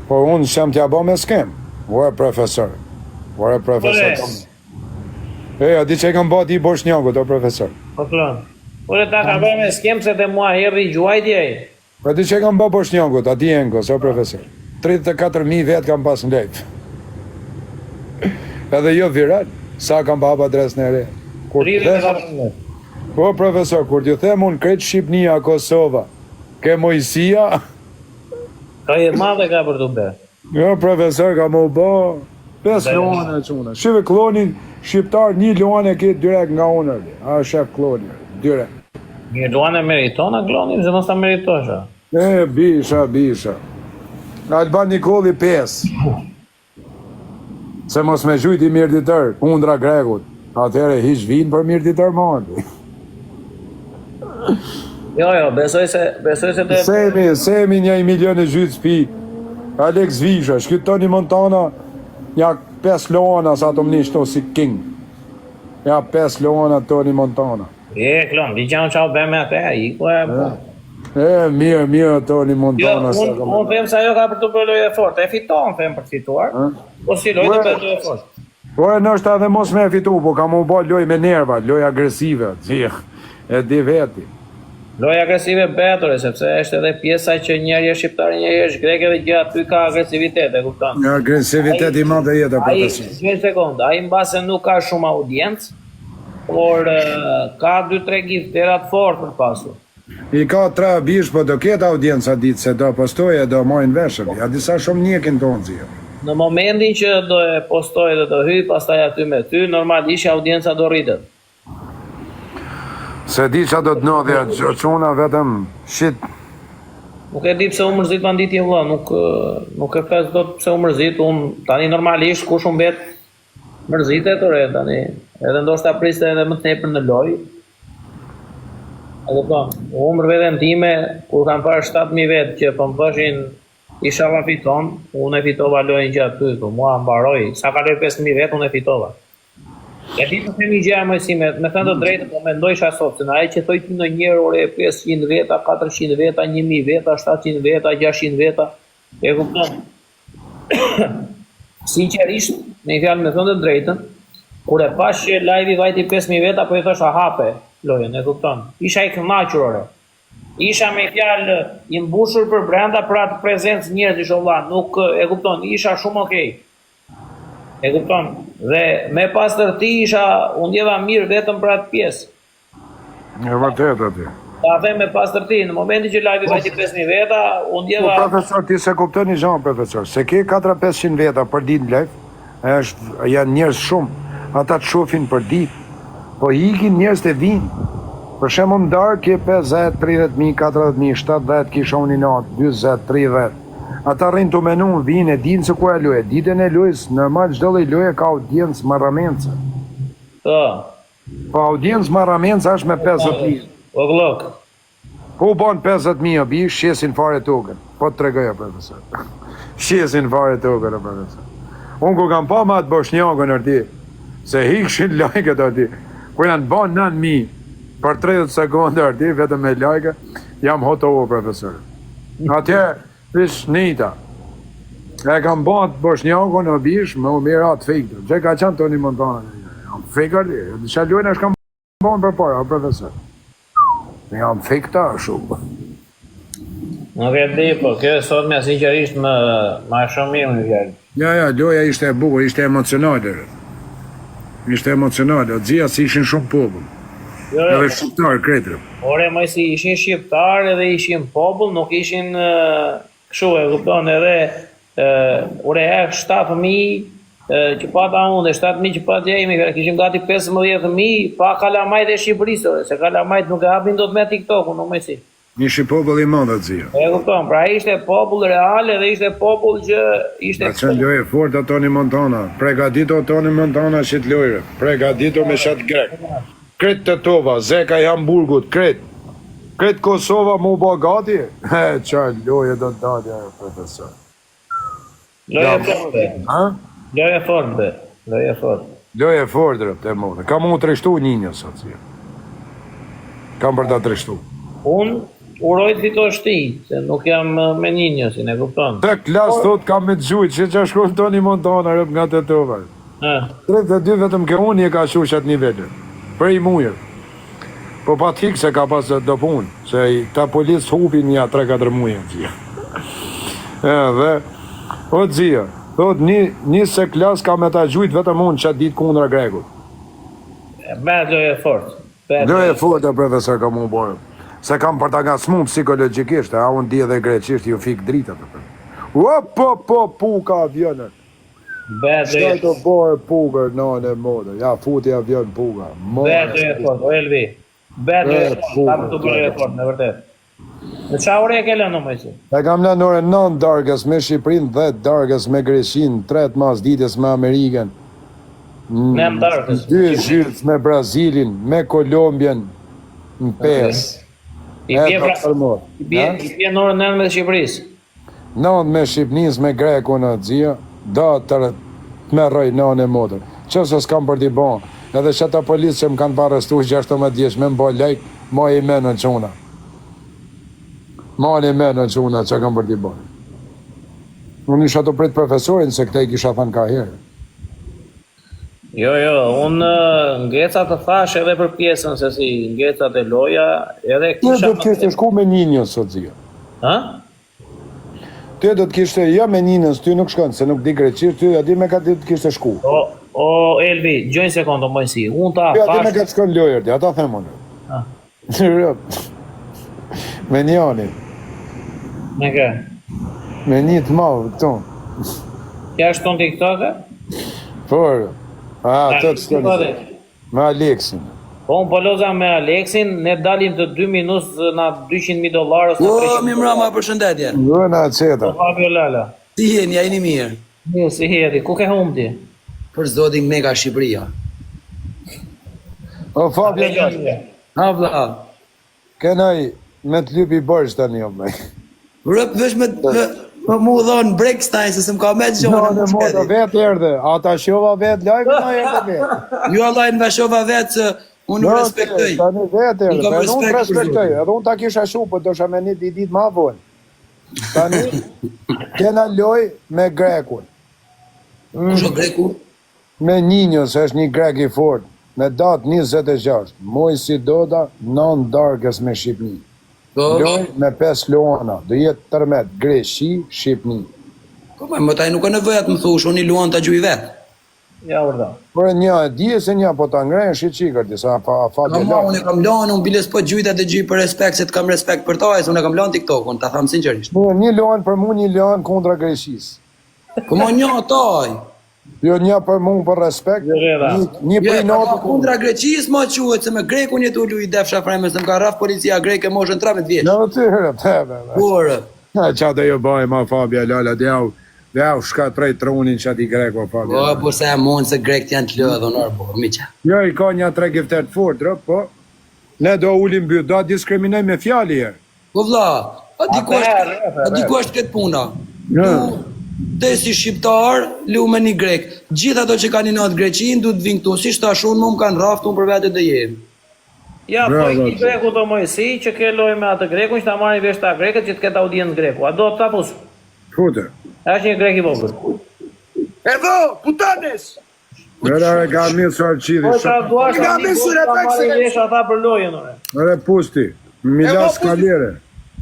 Po unë shem t'ja bo me skem. Ore profesor. Ore profesor. A di që e kam bo ti Boshnjakut, o profesor. Po klon. Ore ta ka bërë me skem se te mua herri gjuajtje ai. Po di që e kam bo Boshnjakut, a di Enkos, o profesor. 34.000 vetë kam pas në lejt. Edhe jo viral, sa kam pa adres në re. Po profesor, kur t'ju them unë kretë Shqipnia, Kosova, ke Mojësia... Ka e madhe ka për të bërë. Jo, profesor, ka më bo 5 luane e quna. Shive klonin shqiptar, 1 luane ke direkt nga unë. A shef klonin, direkt. 1 luane meritona klonin, se mos ta meritosha. Bisha. Alban Nikoli 5. Se mos me gjujti mirë ditër, kundra Gregut. Atëhere hiq vinë për mirë ditër mandi. Jo, besoj se të... Semi 1 milion e gjytë spi. Alex Visha, shkyt Tony Montana, ja 5 luana sa të më nishto si king. Ja 5 luana Tony Montana. Klon, di që qa u bërë me atë, i ku e... Mirë Tony Montana. Jo, unë them se ajo ka për të bërë lojë e fort. E fiton, them për të fituar. Po si lojë të bërë lojë e fort. Ore, nështë edhe mos me fitu, po ka mu bo lojë me nerva, lojë agresive. E di veti. Lojë agresive betore, sepse është edhe pjesa që njëri është shqiptar, njëri është grek edhe gjë aty ka agresivitet, e kupton? Agresivitet i madhe jetë, profesor. Ai, 2 sekondë, ai mbase nuk ka shumë audiencë, por ka 2-3 gifterat fort për pasur. I ka 3 bish, po do ketë audiencë ditë, se do postoje, do mojnë veshëm. Ja disa shumë njekin tonë zio. Në momentin që do e postoj dhe do hyj, pastaj aty me ty, normalisht audienca do rritet. Se di që do të nodhja, quna vetëm shit. Nuk e di pse u mërzit banditi vëlla, nuk e fes do të pse u mërzit, unë tani normalisht kush u mbet mërzitet, ore, tani, edhe ndoshta priste edhe më të nepër në lojë. Umër vetën time, kur kam parë 7.000 vetë që po më bëshin isha va fiton, unë e fitova lojën gjatë ty, po mua mbaroj, sa kaloj 5.000 vetë, unë e fitova. E di të themi gjëja më si me thënë të drejtë, po mendojsha sot, se në aje që thoj ti në njërë ore 500 veta, 400 veta, 1.000 veta, 700 veta, 600 veta, e kupton. Sinqerisht, me i fjalë me thënë të drejtën, kur e pash që live-i vajti 5.000 veta, po i thosha hape lojën, e kupton. Isha i kënaqur ore. Isha me fjalë i mbushur për brenda për atë prezencë njerëzish vëlla, nuk e kupton, isha shumë okej. E kupton, dhe me pas tërti isha, unë djeva mirë vetëm për atë pjesë. E vërtet aty. Ta them me pas tërti, në momentin që live-i vajti 5.000 veta, unë djeva... Profesor, ti se kuptoni gjanë, profesor, se ke 400-500 veta për ditë në live, janë njerëz shumë, ata të shofin për ditë, po ikin njerëz të vinë. Për shemë më darë, ke 50, 30.000, 40.000, 70, kisha unë i natë, 20, 30. Ata rrinë të menu, vinë, e dinë se ku e loje, ditën e lojës, normal çdo lloj loje ka audiencë marramendse. Po audiencë marramendse është me 50.000. O glok. Po u bon 50.000 bi, shqesin fare tokën. Po të tregoja, profesor. Shqesin fare tokën, profesor. Unë ku kam pa ma të Boshnjakun arti, se hikshin lajket arti, ku janë bon 9.000 për 30 sekundë arti, vetëm me lajke, jam hotovo, profesor. Atje, vish nita. E kam bat Boshnjakun në bish, me u mira atë fejtë. Që ka qenë Tony Montana. Jam fejtë arti. Që lujnë është kam bon për para, profesor. Jam fejtë shumë. Nuk e di, po kjo sot me sinqerisht më shumë mirë në fjallë. Ja, loja ishte e bukur, ishte emocionale. Ishte emocionale, dzia si ishin shumë popull. Edhe shqiptarë kretër. Ore, më si ishin shqiptarë edhe ishin popull, nuk ishin këshu e kupton edhe ore 7.000 që pata unë, 7.000 që pata jemi, kishim gati 15.000 pa kalamajt e Shqipërisë, se kalamajt nuk e hapin do të me TikTok-u, nuk me si. Ishi popull i madh dzia. E kupton, pra ishte popull real edhe ishte popull që ishte... Ka qenë lojë fort a Tony Montana, pregadito Tony Montana që të lojre, pregadito me shatë grek. Kret të tova, zeka i Hamburgut, kret. Kret Kosova mu bo gati? Qaj, loje do të dalja, profesor. Loje fort, be. Loje fort, be. Loje fort. Loje fort, rëpë, të mëne. Kam mu të reshtu njënjë, sot si. Kam për ta të reshtu. Unë urojt fitosh ti, se nuk jam me ninjosin, e kupton? Të klas thot kam me gjujt, që shkruan Toni Montana rëp nga të tovar. 32 vetëm ke unë e ka shush atë nivelin. Për i mujër. Po pa t'hik se ka pas do punë, se ta polis hupin një 3-4 muje, zia. Dhe, o zia, thot një se klas ka me ta gjujt vetëm unë që atë ditë kundra Grekut. Bad lojë e fort. Lojë e fort e profesor ka mu borë. Se kam për ta ngasmu psikologikisht, a unë di edhe greqisht ju fik drita. Po, puka avionët. Bad lojë. Shkaj të borë pukër në e modë. Ja, futi avion puka. Bad lojë e fort, o Elvi. Bad lojë e fort, ta për të bërë e fort, në vërtet. Në qa ore e ke lënë, mëjsi? E kam lënë ore 9 dargës me Shqiprin, 10 dargës me Greqin, 3 mas ditës me Amerikën. 9 dargës. 2 zhyrës me Brazilin, me Kolombien, në 5. I pje në orën 9 me Shqipërisë. 9 me Shqipnis, me Greku në dzia, da të me rëj 9 e modër. Qësë s'kam për t'i bon, edhe që ta policë që më kanë parestu 16 djesh, me më bo lejk, ma i menë në quna. Ma i menë në quna që kam për t'i bon. Unë isha të prit profesorin, se këte i kisha thënë ka herë. Jo, unë ngeca të thash edhe për pjesën se si ngecat e loja, edhe Ty do të kishte shku me ninjës, sot zia. Ha? Ty do të kishte, ja me ninjës, ty nuk shkon, se nuk di greqisht, ty adi me ka ty të kishte shku. O Elvi, gjojnë sekondo, mëjsi, unë ta Ty adi me thash... ka të shkon lojër, ata them unë. Ha? Me njani, Me ke? me një të malë, këtu. Kja është tonë TikTok-e? Por, të të shkon, me Aleksin. Po unë poloza me Aleksin, ne dalim të 2 minutë na $200,000 O, mi mrama, përshëndetje. Vëna qeta. Fabio Lala. Si jeni, ja jeni mirë. Një, si heri, ku ke humë ti? Për zotin mega Shqipëria. O, Fabio, Ha, vla. kenaj me të lypi bërsh të një, me. Rëp vesh me mu dhonë Breakstein, se se më ka me të Në gjonë. moto vetë erdhe, ata shova vetë, lajme në erdhe vetë. Ju Allah në veshova vetë se unë nuk respektoj. Tani vetë Unë kam erdhe, unë respekt për respektoj, zotin. edhe unë ta kisha shu, për do shë me një ditë ma vonë. Tani, kena loj me Grekun, Kusho Greku? me Ninjës, është një Grek i fort, me datë 26, Mojsi Doda, 9 darkës me Shqipni. Loj me 5 luana, do jetë tërmet, Greqi, Shqipni. Po më taj nuk ka nevojat më thush, unë i luan të gjuj vetë. Ja, urda. Por një, dije se një, po ta ngrejnë shqicikër, disa Fabio Kama, unë e kam lanë, unë biles po gjujta të gjuj për respekt, se të kam respekt për ta, se unë e kam lanë TikTok-un, ta thamë sinqerisht. Një luan për mu, një luan kundra Greqis. Po më një taj. Jo një për mu për respekt, një për i natë Kundra Greqis ma quhet, se me Grekun jetu lu i defsha freme, se më ka raf policia greke moshën 13 vjeç. Në të herë, të Por, qa të jo bëj, ma Fabia Lala, dhe au shka prej trunin që ati greko, Fabia. po se e mund se grekt janë të lëdhë, nërë, po, miqa. Jo, i ka një 3 gifter të fort, po. Ne do ulim bjë, do diskriminoj me fjali herë. Po vla, a diku është këtë puna. Te si shqiptar, lu me një grek. Gjitha ato që kanë një natë Greqin, du të vinë këtu. Si shtashun, më kanë raft, unë për vetë dhe jemë. Ja, po i ki greku të mojësi, që ke loj me atë greku, që ta marri vesh ta greket, që të ketë audiencë greku. A do të ta pusë? Fute. Është një grek i vogël. Εδώ, πουτάνες! Nëra e ka mirë së arqidhi. Po ta duash Nga tani, mesur ta e pak se- marri vesh ata për lojën, ore. Nëre pusti, milas pusti. kalire.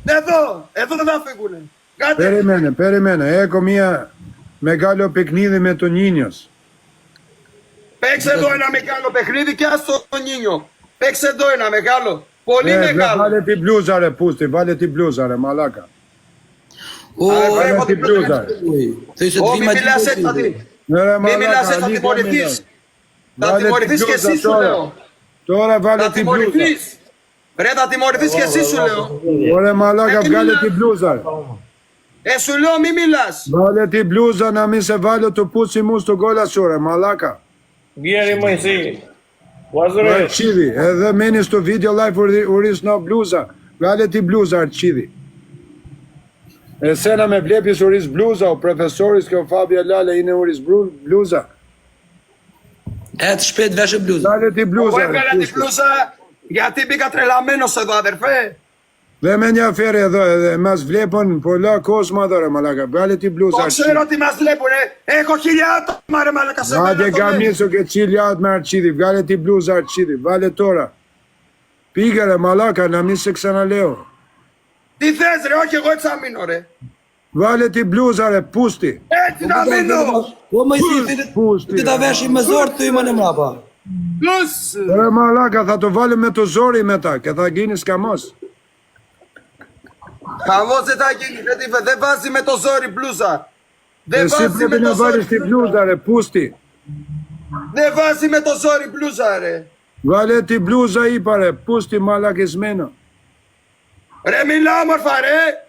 Εδώ δεν θα φύγουνε. Κάντε! Perimene, eko mia me galo piknidhi me të Ninjës. Παίξε εδώ ένα μεγάλο παιχνίδι και άστο το Νίνιο. Παίξε εδώ ένα μεγάλο. Πολύ μεγάλο. Vale ti bluzare, pusti, vale ti bluzare, malaka. O, Vremo ti την bluza. Thuj se të Ω, vi μην ma μιλάς gjithë έτσι, Πατρί. Nëre Μην μιλάς malaka, έτσι, θα ali τιμωρηθείς. Θα Vale τιμωρηθείς ti και εσύ bluza, σου λέω. Τώρα vale Θα ti bluza. τιμωρηθείς. Ρε, θα τιμωρηθείς και εσύ σου λέω. Ore malaka, ti vale milaz. ti bluzare. Σου λέω μη μιλάς. Vale ti bluza, na mi se vale të pusi mus të gola sore, malaka. Gjeri mojësi. Dhe Vazhre. qidhi, edhe meni sto video live uris në bluza. Vale ti bluza, qidhi. E sena me blepis uris bluza, o profesoris kjo Fabia Lale ine uris bluza. E të shpet veshë bluzë. Vale ti Εγώ bluza. έβγαλα την πλούσα γιατί μπήκα τρελαμένος εδώ, αδερφέ. Dhe me një aferë edhe mas vlepon, po la Kozma dhore malaka, vale ti bluza. Po ξέρω τι μας βλέπουνε. Έχω 1000 άτομα ρε μαλάκα σε μένα. Madje kam njësë ke ciljat me arqidi, vale ti bluza arqidi, vale tora. Pigare malaka, na misë kësa na leo. Τι θες ρε, όχι εγώ έτσι θα μείνω ρε. Vale ti bluza re, pusti. Έτσι να μείνω. Po më si ti ta veshi me zor ty më në mrapa. Plus. Re malaka, tha të valim me të zori me ta, ke tha gjini s'ka mos. Χαμός δεν θα γίνει, δεν βάζει με το ζόρι μπλούζα. Δεν Εσύ βάζει με πρέπει το να βάλεις ζόρι την μπλούζα ρε, πούστη. Δεν βάζει με το ζόρι μπλούζα ρε. Βάλε την μπλούζα είπα ρε, πούστη μαλακισμένο. Ρε μιλάω όμορφα ρε.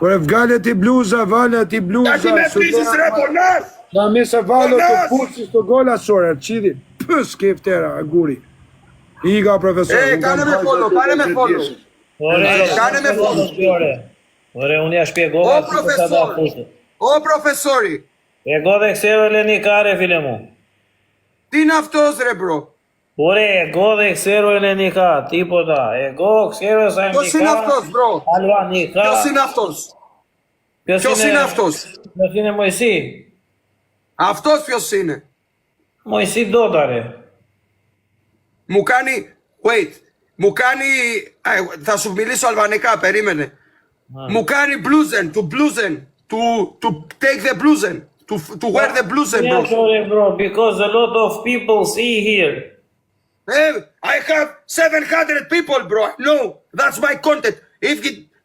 Ρε βγάλε την μπλούζα, βάλε την μπλούζα. Γιατί με βρίζεις ρε πονάς. Να μην σε βάλω Πονάς. το πούστη στον κόλλα σου ρε, τσίδι. Πους και φτέρα, αγκούρι. Ήγα προφεσόρ. Kane me follow, pane me follow. Kane me follow. Ore, unë ja shpjegova O si po sa da profesor. fushë. O profesori. Ego dhe kseve Elenikare, file mu. Τι είναι αυτός ρε bro. Ore, ego dhe ksero Elenika, τίποτα. Ego, ksero Ποιος είναι Sainika, αυτός bro. Albanika. Ποιος είναι αυτός. Ποιος είναι αυτός. Ποιος είναι Μωυσή. Αυτός ποιος είναι. Μωυσή Ντόταρε. Μου κάνει. Wait. Μου κάνει. Θα σου μιλήσω αλβανικά, περίμενε. Μου κάνει bluzen. To bluzen. To take the bluzen. To wear the bluzen bro. Yeah, sorry, bro, because a lot of people see here. I have 700 people, bro. No, that's my content. If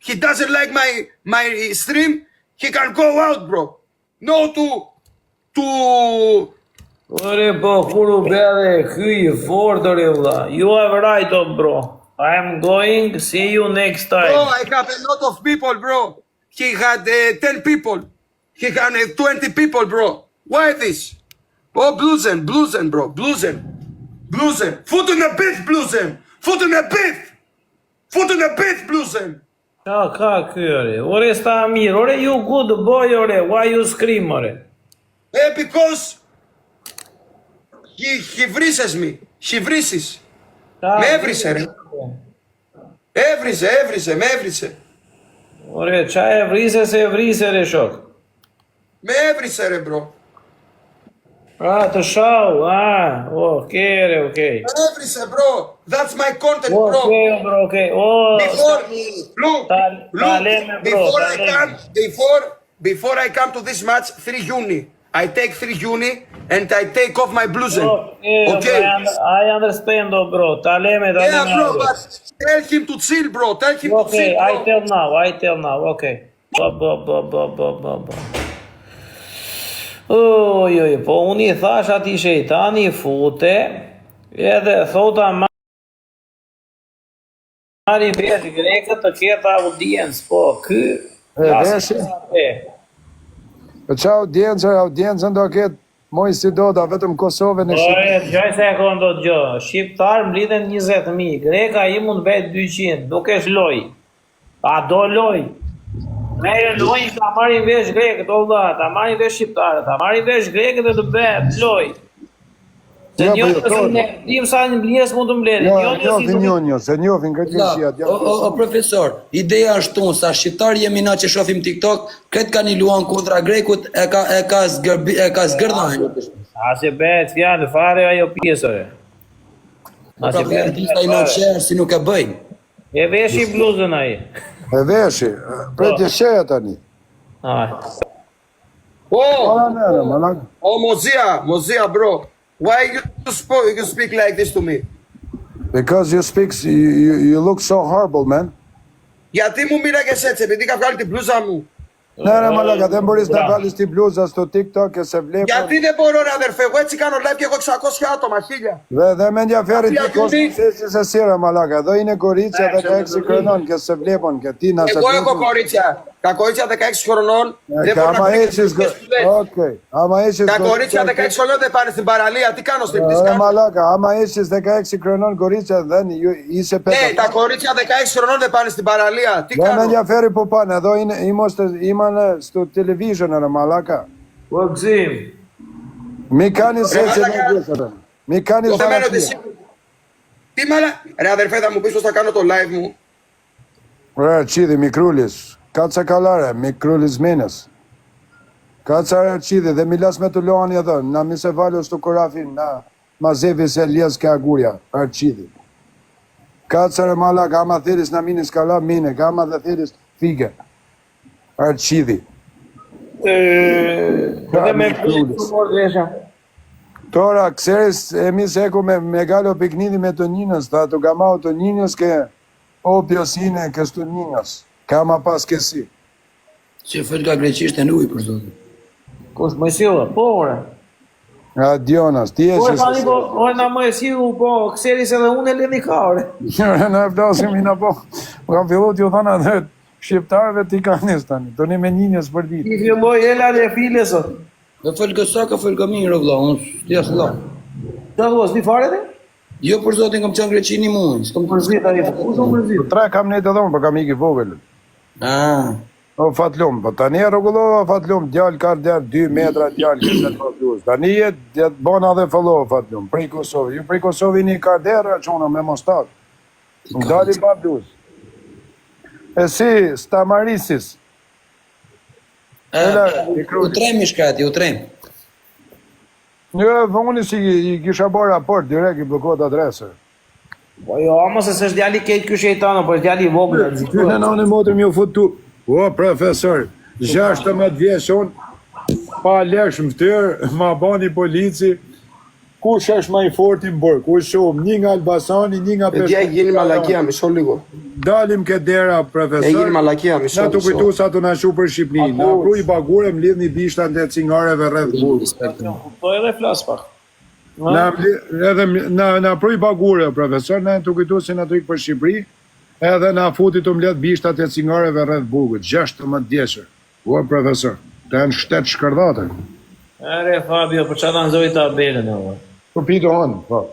he doesn't like my stream, he can go out, bro. No to Ore, po, kuru bede, hyj fort, ore, vlla. You have right, bro. I am going, see you next time. bro, I have a lot of people, bro. He had 10 people. He had 20 people, bro. Why this? Oh, bluzen, bro, bluzen. Foot in the bit, bluzen. Foot in the bit, bluzen. Ka ky, ore. Ore, sta mirë. Ore, you good boy, ore. Why you scream, ore? Because he vrises me. He vrises. Με έβρισε ρε. Με έβρισε. Ore, qa e vrise se e vrise, re, shok. Με έβρισε ρε bro. Ah, të shau, okay. Με έβρισε bro. That's my content bro. Okay, bro, okay. Oh, Look, λέμε, bro, before I come to this match 3 Juni. I take 3 Juni and I take off my bluzen. Okay. I understand, bro. Ta leme, Yeah bro, but tell him to chill bro. Tell him to Okay, chill bro. I tell now, okay. Ba. Oj, po unë i thash ati shejtani fute, edhe thota marri vesh grekët të ketë audiencë, po ky... veshi? Po qa audiencën do ketë moj si do da vetëm Kosovën e Shqipë. Ore, gjoj se e kondo të gjo, shqiptar mblidhen 20.000, greka i mund bet 200, duke shloj. A do loj? Mere loj, ta marrin vesh grekët, o dha, ta marrin vesh shqiptarët, ta marrin vesh grekët dhe të bet, loj. Se njënë se ne, dim sa një mbljes mund të mbledhin. Se njofin këtë gjësia. O profesor, ideja është tonë, sa shqiptar jemi na që shofim TikTok, këtë ka një luan kontra grekut, e ka zgërdhajnë. A se bet fjallë, fare ajo pjesëre. A se bet Disa i në qërë si nuk e bëjnë. e veshi bluzën aji. E veshi, për të sheja tani. Oh, Mozia bro. Why you speak like this to me? Because you look so horrible, man. Γιατί μου μίλαγες έτσι, επειδή είχα βγάλει την μπλούζα μου. Ναι ρε μαλάκα, δεν μπορείς να βάλεις την μπλούζα στο TikTok και σε βλέπω. Γιατί δεν μπορώ ρε αδερφέ, εγώ έτσι κάνω live και έχω 600 άτομα, 1000. Δεν με ενδιαφέρει τι κόσμο θέσεις εσύ ρε μαλάκα. Εδώ είναι κορίτσια 16 χρονών και σε βλέπουν και τι να σε Εγώ βλέπουν. έχω κορίτσια. Τα κορίτσια 16 χρονών δεν μπορούν να έχεις τα κορίτσια 16 χρονών δεν πάνε στην παραλία, τι κάνω στην Ρε μαλάκα, άμα έχεις 16 χρονών κορίτσια δεν είσαι πέτα. Ναι, τα κορίτσια 16 χρονών δεν πάνε στην παραλία, τι Δεν με κάνω. ενδιαφέρει που πάνε, εδώ είμαστε στο television ρε μαλάκα. Po gzim. Μη κάνεις έτσι ρε. Μη κάνεις Το θέμα είναι ότι μαλακία. εσύ... Τι μαλα... Ρε αδερφέ θα μου πεις πώς θα κάνω το live μου. Qidhi Mikrulis, Kaca Kalare, Mikrulis Menës. Kaca Qidhi dhe Milas me të loani edhe, na mise valos të korafin, na mazevi se lias ke agurja, Qidhi. Kaca Remala, Gama Thiris, na minis kala, mine, Gama dhe Thiris, fige. Qidhi. Dhe me Mikrulis. Tora, Xeris, emis eko me galo piknidi me të njinës, ta të gamau të njinës ke opjosine kështu njinës, kama pas kesi. Që fëll ka greqisht e nuj, për zotin. Kush Mojsiu, po ore. A Dionas, ti e Po që e tani po, ore na Mojsiu, po Xeris edhe unë e leni kare. në e flasim i në po, më kam fillu t'ju thana dhe shqiptarëve t'i kanis tani, të një me njinës për ditë. I filloj Ela dhe file sot. Dhe fëll ka ka fëll ka mirë, vla, unë t'ja s'la. Ta duas, di fare dhe? Jo, për zotin, kam qenë greqi një muaj, s'kom Mërzit, tani, ku shumë mërzit? Tre kam ne të dhomë, për kam iki vogël. O fatlum, po tani e rregullova fatlum, djalë ka djalë 2 metra djalë që fatlus. Tani jetë bona dhe fëllova fatlum, prej Kosovë. Ju prej Kosovë një kardera qona me Mostat. Më dali fatlus. E si, Stamarisis. U trem i shkati, u trem. Unë si i kisha bërë raport, direkt i blokot adresë. Po jo, ama se s'është djali keq ky shejtano, po është djali i vogël. Ty në nënë motër mjë futu. O, profesor, 16 vjeçon, pa lesh më ftyrë, ma bani polici, kush është ma i forti më bërë, kush shumë, një nga Albasani, një nga Παιδιά, γίνει μαλακία, μισό λίγο. Dalim ke dera, profesor. Έγινε μαλακία, μισό Na të kujtu λίγο. sa të na shu për Shqipni. Na pru i bagure më lidh një bishta në cingareve rreth burgut. Po edhe flas pak. Na pru i bagure, profesor, na të kujtu se na të ikë për Shqipëri, edhe na futi të mbledh bishtat e cingareve rreth burgut, 16 vjeçër. O, profesor, të janë shtet shkërdate. Ere Fabio, për çfarë ta nxori tabelën e ora? Po pito on, po.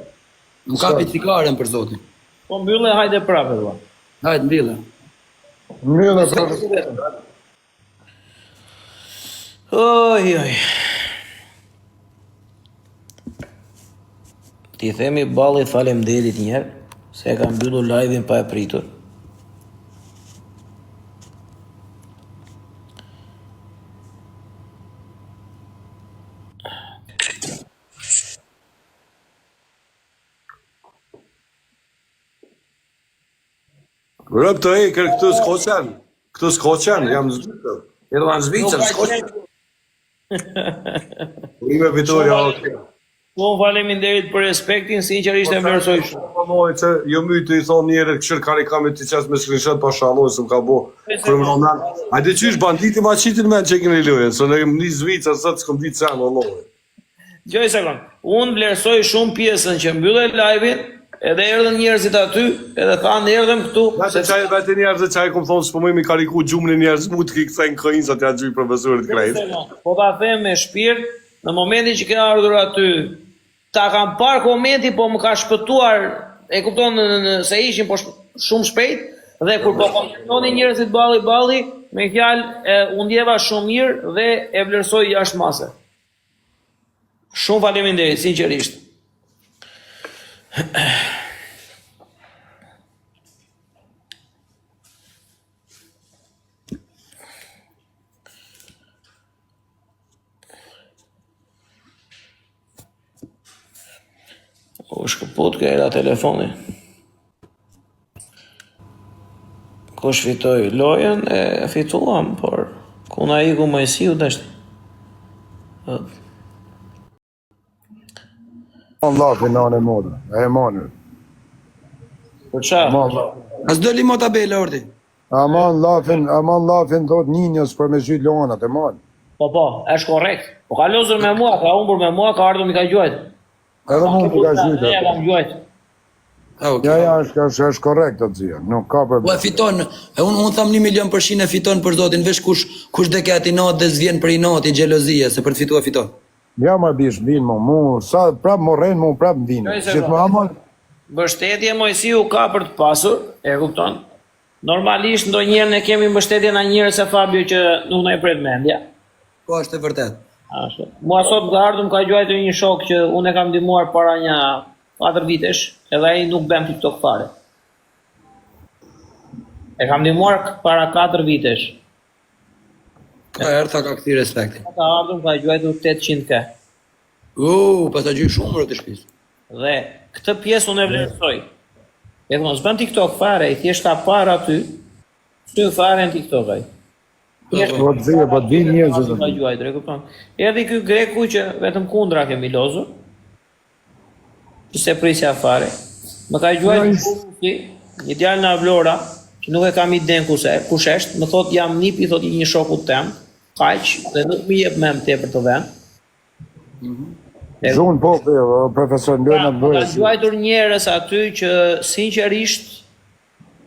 Më kapi cikaren, për zotin. Po mbylle hajde prapë valla. Hajtë, mbille. Mbyllë, profesor. Oj. Ti themi balli faleminderit një herë se e kam mbyllur live-in pa e pritur. Rëp të e, kërë këtu s'koqen, jam zbitë. Edhe në zbitë, s'koqen. Ime Vitoria, okej. Po faleminderit për respektin, sinqerisht e vlerësoj shumë. Po mojë që jo mytë i thonë njerët këshër karikame të qasë me screenshot pa shaloj, së më ka bo. Kërëmëronan. Ajde qysh banditi ma qitin me në që kënë i lojen, së në një zvica sëtë s'këm ditë sen, o lojë. Gjoj sekund, unë vlerësoj shumë pjesën që mbyllë live-in, edhe erdhën njerëzit aty, edhe thanë erdhëm këtu. Vete qaj vete njerëzit qaj kom thonë, s'po mëjmë i kariku gjumën e njerëz mu të ki këthejnë këjnë sa t'ja gjujë profesorit krejt. Po ta them me shpirt, në momentin që kena ardhur aty, ta kam parë komenti, po më ka shpëtuar, e kupton se ishin po shumë shpejt, dhe kur po komentonin njerëzit balli, me fjalë unë ndjeva shumë mirë dhe e vlerësoj jashtë mase. Shumë faleminderit, sinqerisht. O shkëput ka era telefoni. Kush fitoi lojën e fituam, por ku na iku Mojsiu tash. Allah finan e modë, e manë. Për çfarë? As do limo tabela, ordi. Aman lafin thot ninjës për me zhyt lonat, e manë. Po, është korrekt. Po ka lozur me mua, ka humbur me mua, ka ardhur mi ka gjuajt. Edhe mund të ka zhyt. Ne ja kam gjuajt. Ja, është korrekt të dzia, nuk ka Po problem. e fiton, unë tham 1 milion për e fiton për zotin, vesh kush dhe ke ati natë dhe zvjen për i natë i gjelozije, se për të fitua fiton. Ja ma bish, vinë mu, sa prap morren mu, prap vinë. Gjithë më amon, Mbështetje Mojsiu ka për të pasur, e kupton? Normalisht ndonjëherë ne kemi mbështetje nga njerëz se Fabio që nuk na i pret mendja. Po është e vërtet. Ashtu. Mua sot ka ardhur më ka gjuajtur një shok që unë e kam ndihmuar para një 4 vitesh, edhe ai nuk bën TikTok fare. E kam ndihmuar para 4 vitesh. Ka herë tha ka kthi respektin. Ka ardhur ka gjuajtur 800k. Pas ta gjy shumë rreth shtëpisë. Dhe këtë pjesë unë e vlerësoj. E thonë, s'bën TikTok fare, i thjesht ka parë aty, sy fare në TikTok ai. Po të zë, po të vinë njerëzit. Ka gjuajtur, e kupton. Erdhi ky greku që vetëm kundra kemi lozur. Që se prisja fare. Më ka gjuajtur një djalë nga Vlora, që nuk e kam iden kush është, më thot jam nipi, thot i një shokut tem, kaq, dhe nuk më jep më tepër të vend. Zon po, profesor Ndërna Ka bëre. gjuajtur njerëz aty që sinqerisht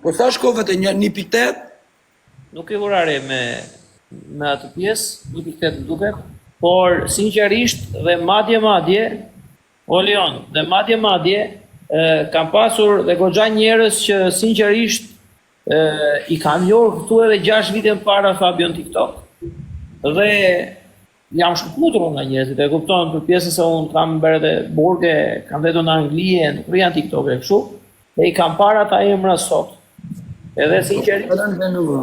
Po sa shkove te 1.8? nuk e vura re me atë pjesë, 1.8 duket, por sinqerisht dhe madje o Leon, dhe madje kam pasur dhe goxha njerëz që sinqerisht i kanë njohur këtu edhe 6 vite më para Fabion TikTok. Dhe jam shkëputur nga njerëzit, e kupton, për pjesën se unë kam bërë dhe burge, kam vetur në Angli, nuk janë TikTok e kështu, dhe i kam para ta emra sot. Edhe sinqerisht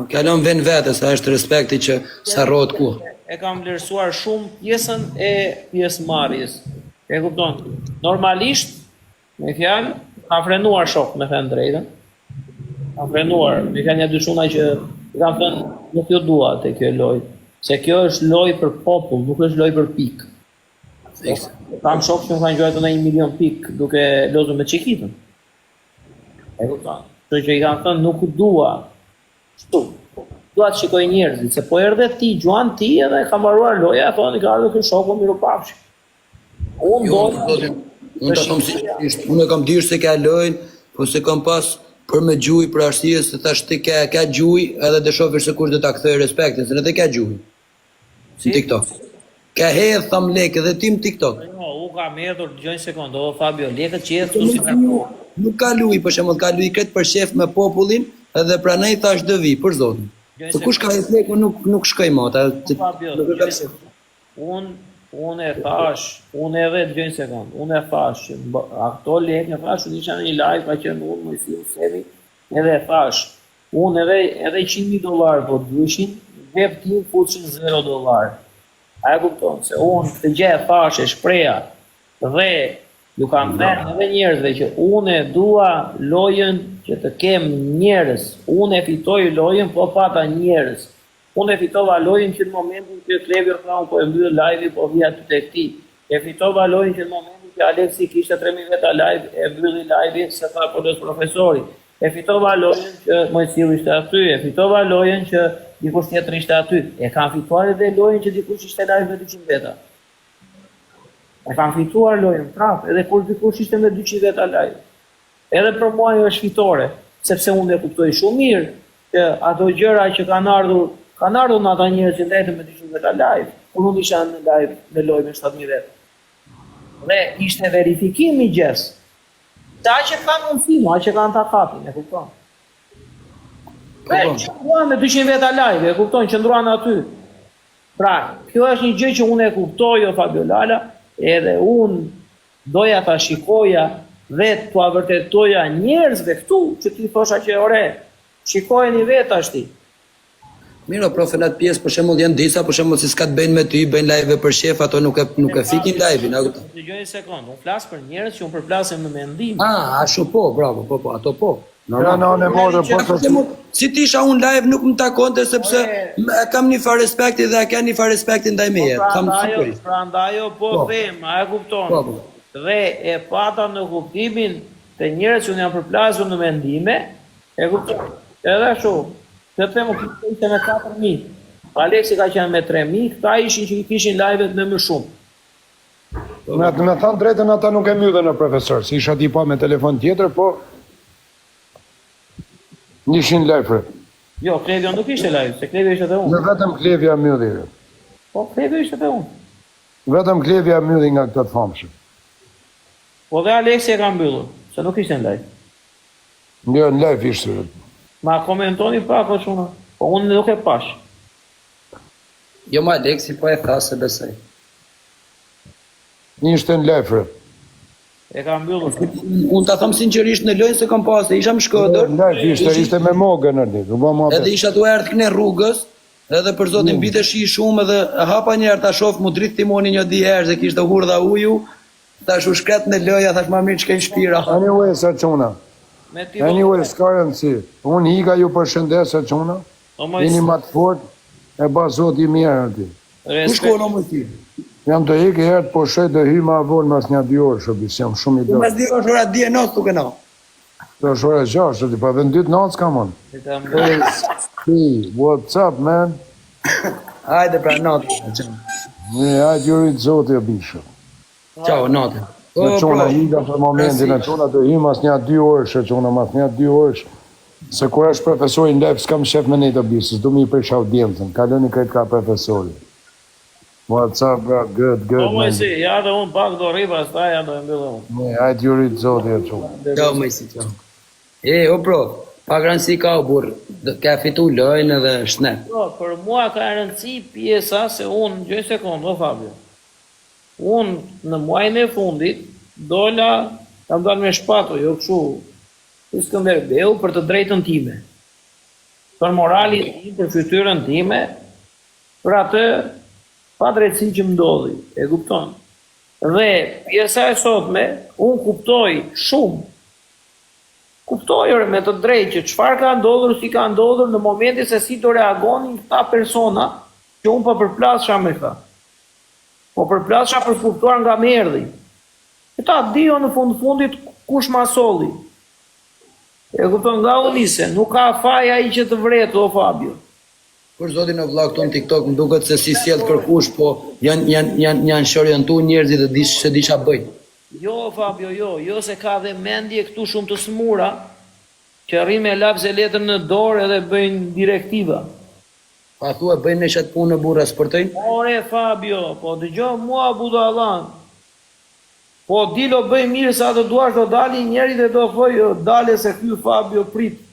Kalon vend vetë, sa është respekti që s'harrohet ku. e kam vlerësuar shumë pjesën e pjesëmarrjes. E kupton? Normalisht, me fjalë, kam frenuar shok, me thënë drejtën. Kam frenuar, me fjalë një dyshuna që kam thënë nuk jo dua te kjo lojë. Se kjo është lojë për popull, nuk është lojë për pikë. Kam shok që më kanë gjuajtur në 1 milion pikë duke lozur me çikitën. E kupton? Kështu që i kam thënë nuk dua. Kështu. Dua të shikoj njerëzit, se po erdhe ti, gjuan ti edhe ka mbaruar loja, thonë ka ardhur ky shoku mirupafshi. Unë Unë ta them sinqerisht, unë kam dirë se ka lojën, po se kam pas për me gjuj për arsye se thash ti ka gjuj edhe të shohësh se kush do ta kthej respektin, se edhe ka gjuj. Si TikTok. Ka hedh tham lekë edhe tim TikTok. Jo, u kam hedhur dëgjoj një sekond, o Fabio, lekët që hedh këtu si ka. Nuk ka luj, për shembull ka luj kret për shef me popullin, edhe pranoj thash do vi për zotin. Po kush ka hedh lekë nuk shkoj më ata. Fabio, unë e thash, unë edhe dëgjoj një sekond, unë e thash që ato lekë, e thash, isha në një live ka qenë unë më si Semi, edhe e thash, unë edhe $100,000 po dyshin, vep tim futshin $0. A e kupton se unë këtë gjë e thash e shpreha dhe ju kam thënë edhe njerëzve që unë e dua lojën që të kem njerëz. Unë e fitoj lojën po pata njerëz. Unë e fitova lojën që në momentin që Klevi tha unë po e mbyll live po vija ty tek ti. E fitova lojën që në momentin që Aleksi kishte 3000 veta live e mbylli live se tha po dos profesori. E fitova lojën që Mojsiu ishte aty, e fitova lojën që dikush tjetër ishte aty. E kam fituar edhe lojën që dikush ishte live me 200 veta. E kam fituar lojën prapë, edhe kur dikush ishte me 200 veta live. Edhe për mua ajo është fitore, sepse unë e kuptoj shumë mirë që ato gjëra që kanë ardhur në ata njerëz që ndajtën me 200 veta live, kur unë isha në live me lojë me 7000 veta. Dhe ishte verifikim i gjës. Ta që kanë mundësi, a që kanë ta kapin, e kupton? Qëndruan me 200 veta live, e kupton, qëndruan aty. Pra, kjo është një gjë që unë e kuptoj, o Fabio Lala, edhe unë doja ta shikoja dhe t'u avërtetoja njerëzve këtu, që ti thosha që ore, shikojeni vetë ashti. Miro, profe, në atë pjesë, për shembull janë disa, për shembull si s'ka të bëjnë me ty, bëjnë live për shef, ato nuk e fikin live-in. Dëgjoj një sekond, unë flas për njerëz që unë përplasim në mendim. Ashtu po, bravo, po, ato po. Si ti isha unë live nuk më takonte sepse kam një farë respekti dhe ka një farë respekti ndaj meje. Prandaj po them, a e kupton? Dhe e pata në kuptimin të njerëz që unë jam përplasur në mendime, e kupton? Edhe ashtu. Të themu këtë ishte me 4.000, Aleksi ka qenë me 3.000, këta ishin që i kishin live-et me më shumë. Me thanë drejtën ata nuk e mbyllën në profesor, si isha ti pa me telefon tjetër, po nishin live. Jo, Klevja nuk ishte live, se Klevja ishte dhe unë. Në vetëm Klevja mylli. Po, Klevja ishte dhe unë. Vetëm Klevja mylli nga këtë të famshëm. Po dhe Aleksi e ka mbyllur, se nuk ishte në live. Jo, në live ishte. Ma komentoni pak o shuna, po unë nuk e pash. Jo ma Aleksi po e tha se besoj. Ishte në live. E ka mbyllur. Unë ta them sinqerisht në lojën se kam pasë, isha në Shkodër. Ishte me mogën aty. Edhe isha tu erdh këne rrugës, edhe për zotin bite shi shumë edhe hapa një herë ta shoh mu dritë timoni një di herë se kishte hurdha uju, tash u shkret në loja, thash ma mirë ç'ke shpira. Anyway, sa çuna. Anyway, s'ka rëndësi. Unë hika ju përshëndes sa çuna. Jeni më të fort, e ba zoti mirë aty. Ku shkon o më ti? Jam të hikë herë, po shoj të hy ma vonë mas një 2 orë, shobis, jam shumë i do. Mas 2 orë ora 10 natë tuk e na. Të është ora 6, shoti, pa dhe në 2 natë s'ka mon. Hey, what's up, man? Hajde pra natë. Hajde jurit zoti o bishë. Ciao, natë. Në qona hika për momentin, në qona të hy mas një 2 orë, shë qona mas një 2 orë. Se kur është profesori në lef, s'kam shef me nejtë o bishës, du mi për shaudjencën, kaloni këtë ka profesori. What's up, bro? Good, Po man. si, ja dhe unë pak do rripa, sta ja do e mbyllë unë. Hajde jurit zoti o qona. Ciao, Mesi, ciao. O bro, pak rëndësi ka o burë, ka fitu lojnë edhe shnet. Po, për mua ka rëndësi pjesa se unë, gjoj sekundë, o Fabio. Unë në muajin e fundit, dola, kam dalë me shpato, jo këshu, i Skënderbeu për të drejtën time. Për moralin tim, për fytyrën time, për atë pa drejtësi që më ndodhi, e kupton. Dhe pjesa e sotme, unë kuptoj shumë, kuptoj me të drejtë që çfarë ka ndodhur, si ka ndodhur në momentin se si do reagonin këta persona që unë po përplasha me këta. Po përplasha për kuptuar nga më erdhi. Këta dijo në fundit kush ma solli. E kupton nga u nise, nuk ka faj ai që të vret, o Fabio. Për zotin o vlla këtu në TikTok më duket se si sjell kërkush, po janë shorientu njerëzit dhe se disha bëjnë. Jo, Fabio, jo se ka dhe mendje këtu shumë të smura, që rri me lapse letër në dorë edhe bëjnë direktiva. Pa thua bëjnë në qatë punë në burra sportojnë? Ore, Fabio, po dëgjo mua budo Allah. Po dilo bëj mirë sa të duash do dali njeri dhe do thoj dale se ky Fabio prit.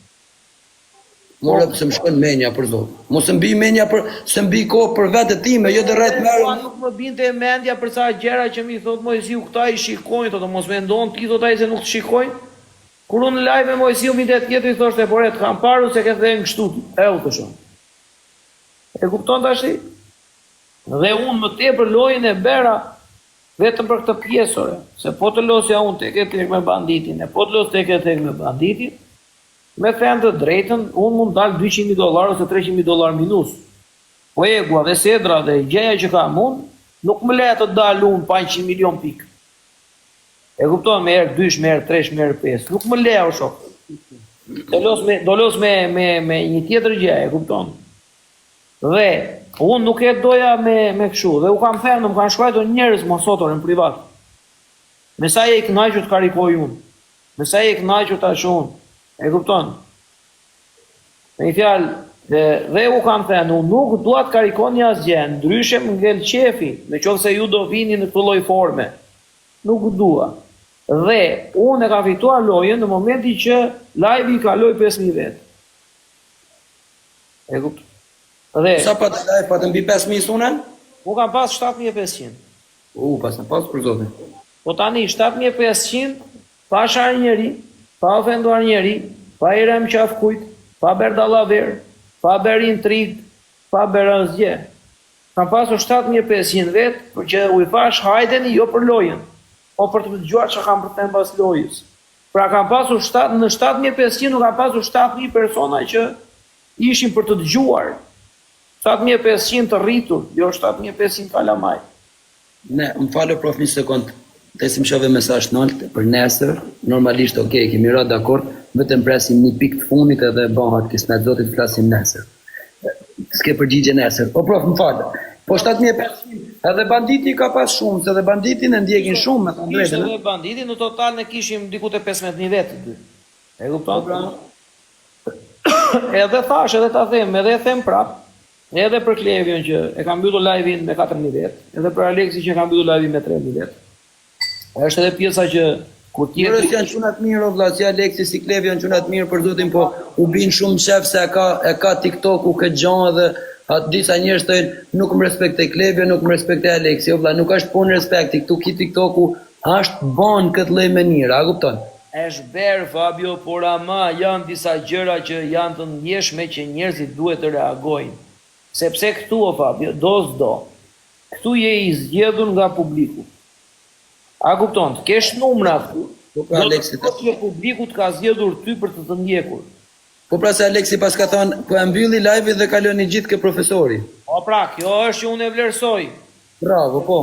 More pëse më shkon menja për zotë. Mos mbi menja për, se mbi kohë për vetët time, jo dhe rreth merë. Nuk më binte mendja për sa gjera që mi thot Mojsiu këta i shikojnë, thotë mos me ndonë ti thot ai se nuk të shikojnë. Kur unë live me Mojsiu mi det tjetër i thoshte por e të kam paru se ke thënë kështu. E u të shumë. E kupton tash? Dhe unë më tepër lojën e bera vetëm për këtë pjesore, se po të losja unë tek me banditin, e po të los tek me banditin, me thënë të drejtën, unë mund dalë $200,000 ose $300,000 minus. Po egua dhe sedra dhe gjeja që kam unë, nuk më le të dalë unë pa 100 milion pikë. E kupton me erë 2, me erë 3, me erë 5, nuk më le o shok. Do los me një tjetër gjeja, e kupton. Dhe unë nuk e doja me këshu, dhe u kam thënë, më kanë shkruar njerëz mosotore në privat. Me sa je i kënaqur të karikoj unë, me sa je i kënaqur tash unë, e kupton? Me një fjalë, dhe u kam thënë, unë nuk dua të karikoni asgjë, ndryshe më ngel qefi, me qoftë se ju do vini në këtë lloj forme. Nuk dua. Dhe unë e ka fituar lojën në momenti që live i kaloi 5.000 vetë. E kupton? Dhe Sa pa të live, pa të mbi 5.000 sunën? u kam pas 7.500. Pas në pas për zotin. Po tani 7.500, pa shar njeri, pa ofenduar njeri, pa i rem qaf kujt, pa ber dallaver, pa ber intrig, pa ber asgjë. Kam pasur 7.500 vetë, për që u i fash hajdeni jo për lojën, po për të dëgjuar që kam për të mbas lojës. Pra kam pasur në 7.500, nuk kam pasur 7.000 persona që ishin për të dëgjuar. 7.500 të rritur, jo 7.500 kalamaj. Ne, më falë prof një sekund, të si më shove mesazh nëllë për nesër, normalisht kemi ra dakord, vetëm presim një pikë të funit edhe bëhat kismet zotit flasim nesër. S'ke përgjigje nesër. Po prof, më falë. Po 7.500, edhe banditi ka pas shumë, se edhe banditin e ndjekin shumë me të ndrejtën. Ishte edhe banditi, në total ne kishim diku të 15.000 vetë. E kupton? Edhe thash, edhe ta them, edhe e them prap, edhe për Klevion që e kam mbytur live-in me 4.000 vetë, edhe për Aleksi që e kam mbytur live-in me 3.000 vetë. Është edhe pjesa që kur Njerëz janë çunat mirë o vlla, si Aleksi, si Klevi janë çunat mirë për zotin, po u bin shumë shef se e ka TikTok-u këtë gjë dhe atë disa njerëz thonë nuk më respektoj Klevi, nuk më respektoj Aleksi, o vlla, nuk është punë respekti, këtu ki TikTok-u Ashtë bon këtë lloj mënyrë, a kupton? Është berë, Fabio, por ama janë disa gjëra që janë të ndjeshme që njerëzit duhet të reagojnë. Sepse këtu, o Fabio, do, këtu je i zgjedhur nga publiku. A kupton, të kesh numra këtu, do të thotë që publiku të ka zgjedhur ty për të ndjekur. Po pra se Aleksi pas ka thonë, po e mbylli live dhe kaloni gjithë ke profesori. Po pra, kjo është që unë e vlerësoj. Bravo, po.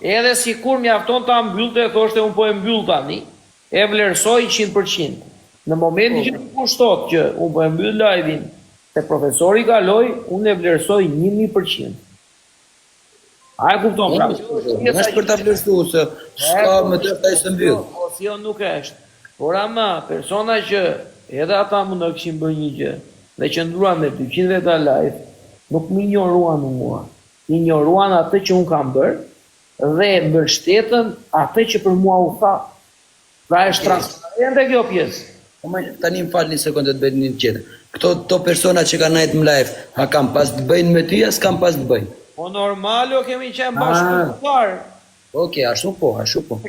Edhe sikur mjafton ta mbyllte, thoshte unë po e mbyll tani, e vlerësoj 100%. Në momentin që të kushtot që unë po e mbyll live-in, se profesori kaloi, unë e vlerësoj 1000%. A e kupton pra? Është për ta vlerësuar se s'ka më të ai së mbyll. Po si jo nuk është. Por ama persona që edhe ata mund të kishin bërë një gjë dhe qëndruan me 200 veta live, nuk më injoruan mua. Injoruan atë që unë kam bërë dhe mbështetën atë që për mua u tha. Pra është transparente kjo pjesë. Tani më falni një sekondë të bëjnë një tjetër. Këto persona që kanë nejtë më live, a kam pas të bëjnë me ty, as kam pas të bëjnë? Po normalo kemi qenë bashkë të parë. Oke, ashtu po.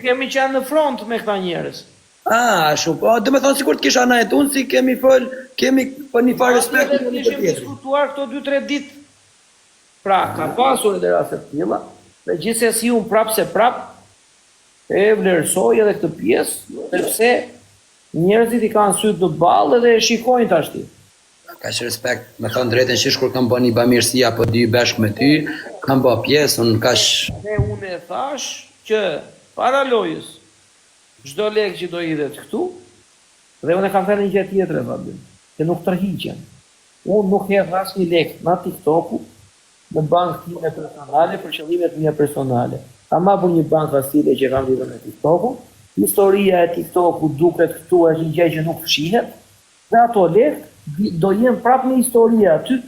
Kemi qenë në front me këta njerëz. Ashtu po. Dhe me thonë sikur të kisha nejtë unë, si kemi për një farë respekt. Ne kemi diskutuar këto 2-3 ditë. Pra, ka pasur edhe raste të tilla, dhe gjithsesi unë prap e vlerësoj edhe këtë pjesë, sepse njerëzit i kanë sytë në ballë dhe e shikojnë tash ti. Ka që respekt, me thonë drejtën shish kur kam bërë një bamirësi apo dy bashkë me ty, kam bërë pjesë, unë kash... Dhe unë e thash që para lojës, çdo lek që do hidhet këtu, dhe unë e kam thënë një gjë tjetër, Fabio, që nuk tërhiqen. Unë nuk hedh asnjë lek në TikTok-u, në bankë time personale, për qëllimet mia personale. Ama për një bankë fastide që kam lidhur me TikTok-u, historia e TikTok-u duket këtu është një gjë që nuk fshihet, dhe ato lek do jenë prapë në histori aty